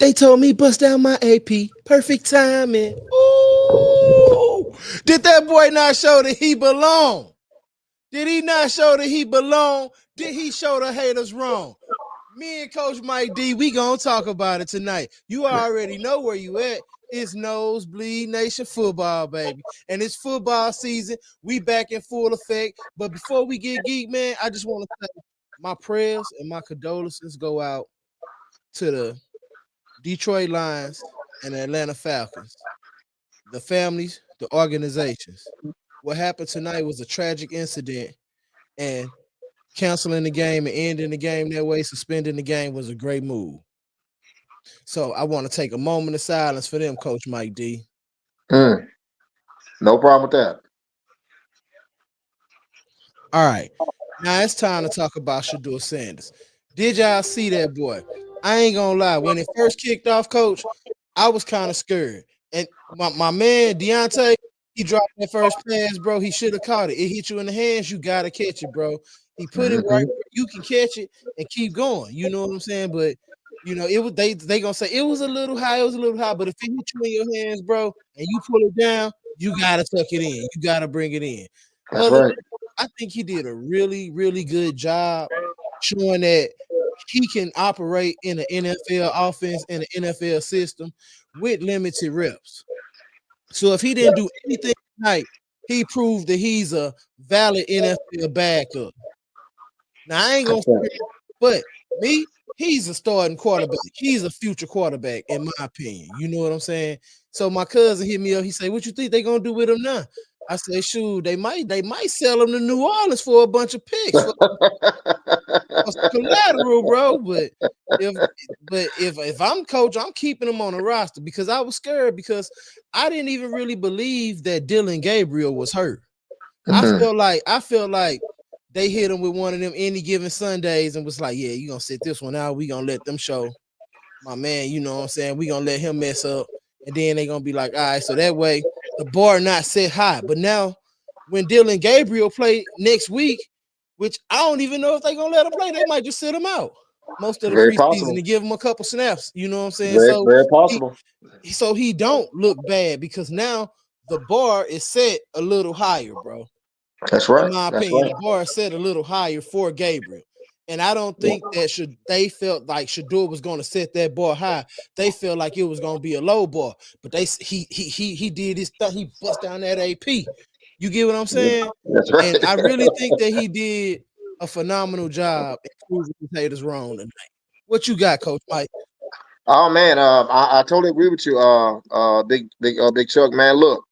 They told me bust down my AP. Perfect timing. Ooh. Did that boy not show that he belong? Did he not show that he belong? Did he show the haters wrong? Me and Coach Mike D, we gonna talk about it tonight. You already know where you at. It's Nosebleed Nation football, baby. And it's football season. We back in full effect. But before we get geek, man, I just want to say my prayers and my condolences go out to the Detroit Lions and the Atlanta Falcons, the families, the organizations. What happened tonight was a tragic incident, and canceling the game and ending the game that way, suspending the game was a great move. So I want to take a moment of silence for them, Coach Mike D. No problem with that. All right. Now it's time to talk about Shedeur Sanders. Did y'all see that boy? I ain't gonna lie. When it first kicked off, Coach, I was kind of scared. And my man Deontay, he dropped that first pass, bro. He should have caught it. It hit you in the hands. You gotta catch it, bro. He put it right Mm-hmm. where you can catch it and keep going. You know what I'm saying? But it was they gonna say it was a little high. It was a little high. But if it hit you in your hands, bro, and you pull it down, you gotta tuck it in. You gotta bring it in. That's Other, right. I think he did a really, really good job showing that he can operate in an NFL offense and an NFL system with limited reps. So if he didn't do anything tonight, he proved that he's a valid NFL backup. Now I ain't gonna That's say right. it, but me, he's a starting quarterback. He's a future quarterback, in my opinion. You know what I'm saying? So my cousin hit me up. He said, "What you think they gonna do with him now?" I say, "Shoot, they might sell him to New Orleans for a bunch of picks for some collateral, bro." If if I'm coach, I'm keeping him on the roster because I was scared because I didn't even really believe that Dylan Gabriel was hurt. Mhm. I felt like they hit him with one of them any given Sundays and was like, "Yeah, you gonna sit this one out. We gonna let them show my man. You know what I'm saying? We gonna let him mess up, and then they gonna be like, all right, so that way the bar not set high." But now when Dylan Gabriel play next week, which I don't even know if they gonna let him play, they might just sit him out most of the Very preseason possible. and give him a couple snaps. You know what I'm saying? Very, So very he possible. he don't look bad because now the bar is set a little higher, bro. That's In right. my That's opinion, right. the bar is set a little higher for Gabriel. And I don't Yeah. think that should they felt like Shedeur was going to set that bar high. They felt like it was going to be a low bar, but he did his stuff. He bust down that AP. You get what I'm saying? That's right. And I really think that he did a phenomenal job in proving his haters wrong tonight. What you got, Coach Mike? Oh man, I totally agree with you, big Chuck, man. Look,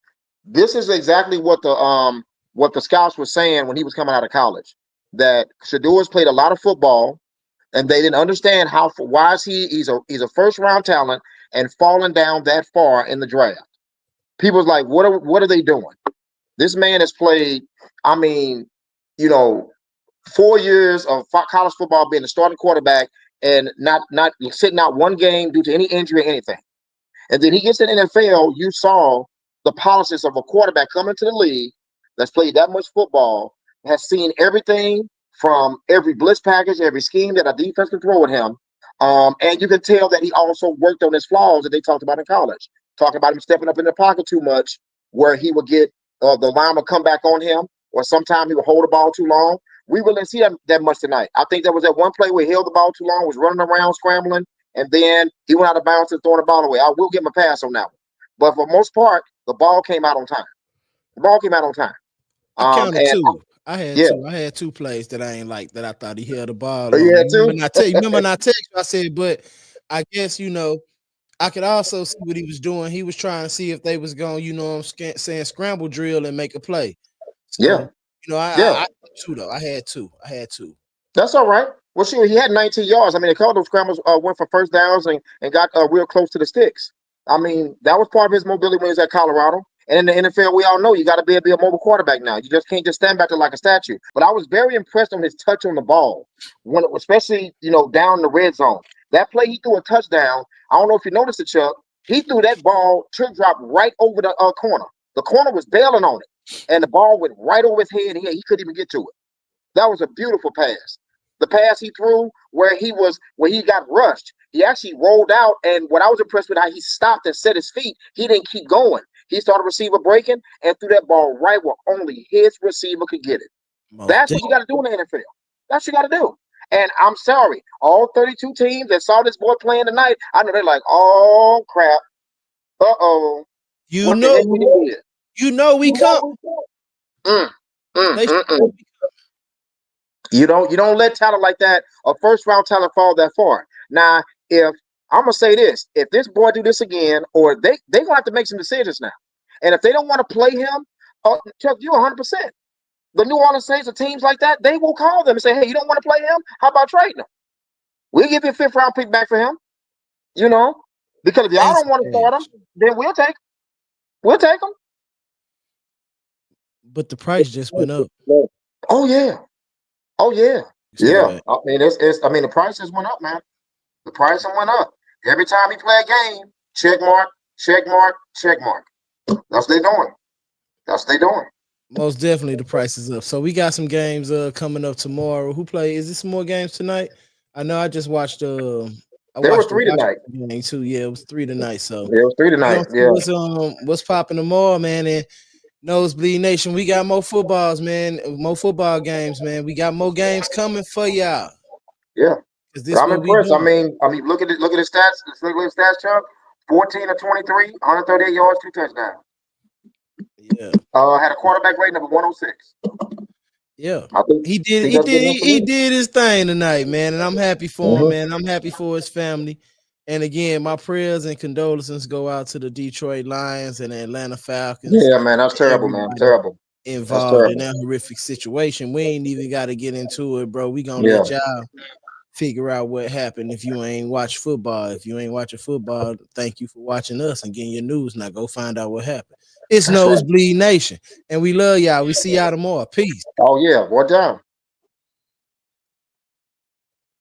this is exactly what the scouts were saying when he was coming out of college. That Shadeur's played a lot of football, and they didn't understand why is he's a first round talent and falling down that far in the draft. People's like, what are they doing? This man has played. I mean, you know, 4 years of college football being a starting quarterback and not sitting out one game due to any injury or anything. And then he gets in the NFL. You saw the policies of a quarterback coming to the league that's played that much football, has seen everything from every blitz package, every scheme that a defense can throw at him. And you can tell that he also worked on his flaws that they talked about in college. Talking about him stepping up in the pocket too much, where he would get the line would come back on him, or sometimes he would hold the ball too long. We really didn't see that much tonight. I think there was that one play where he held the ball too long, was running around scrambling, and then he went out of bounds and throwing the ball away. I will give him a pass on that one. But for the most part, the ball came out on time. The ball came out on time. I counted And two. I had yeah, two. I had two plays that I ain't like that I thought he held the ball oh, on. you had two. Remember not text you, I said, but I guess I could also see what he was doing. He was trying to see if they was going, saying scramble drill and make a play. So, Yeah, I yeah. had two though. I had two. I had two. That's all right. Well, sure, he had 19 yards. I mean, a couple of those scrambles went for first downs and got real close to the sticks. I mean, that was part of his mobility when he was at Colorado. And in the NFL, we all know you got to be a mobile quarterback now. You just can't just stand back there like a statue. But I was very impressed on his touch on the ball, especially down in the red zone. That play he threw a touchdown. I don't know if you noticed it, Chuck. He threw that ball trick drop right over the corner. The corner was bailing on it, and the ball went right over his head. He couldn't even get to it. That was a beautiful pass. The pass he threw where he got rushed. He actually rolled out, and what I was impressed with, how he stopped and set his feet. He didn't keep going. He started receiver breaking and threw that ball right where only his receiver could get it. Most That's what you got to do in the NFL. That's what you got to do. And I'm sorry, all 32 teams that saw this boy playing tonight, I know they're like, oh crap, you what the know, heck we did? you know we come. Mm, They mm, mm. You don't let talent like that, a first round talent, fall that far. Now, if I'm gonna say this, if this boy do this again, or they gonna have to make some decisions now. And if they don't want to play him, Chuck, you 100%. The New Orleans Saints or teams like that, they will call them and say, hey, you don't want to play him? How about trading him? We'll give you a 5th round pick back for him. You know, because if y'all That's don't want to start him, strange. then we'll take him. But the price just went up. Oh yeah, oh yeah, Say yeah. that. I mean, I mean, the prices went up, man. The price went up. Every time he play a game, check mark, check mark, check mark. That's what they doing. That's what they doing. Most definitely the price is up. So we got some games coming up tomorrow. Who play? Is this some more games tonight? I know I just watched I There was watched the 3 tonight. Washington game too. Yeah, it was 3 tonight. So There was 3 we tonight. gonna see Yeah. what's popping tomorrow, man. And Nosebleed Nation, we got more footballs, man. More football games, man. We got more games coming for y'all. Yeah. Cause But this I'm what we impressed. doing. Look at it. Look at his stats. Look at his stats, Chuck. 14 of 23, 138 yards, 2 touchdowns. Yeah. Had a quarterback rating of 106. Yeah. I think He did think that's good enough for he me. did his thing tonight, man. And I'm happy for him, Mm-hmm. man. I'm happy for his family. And again, my prayers and condolences go out to the Detroit Lions and the Atlanta Falcons Yeah, man, that's and terrible, man. everybody Terrible. That's involved in terrible. that horrific situation. We ain't even got to get into it, bro. We gonna Yeah. let y'all figure out what happened if you ain't watch football. If you ain't watching football, thank you for watching us and getting your news. Now go find out what happened. It's That's right. Nosebleed Nation, and we love y'all. We see y'all tomorrow. Peace. Oh yeah, what time?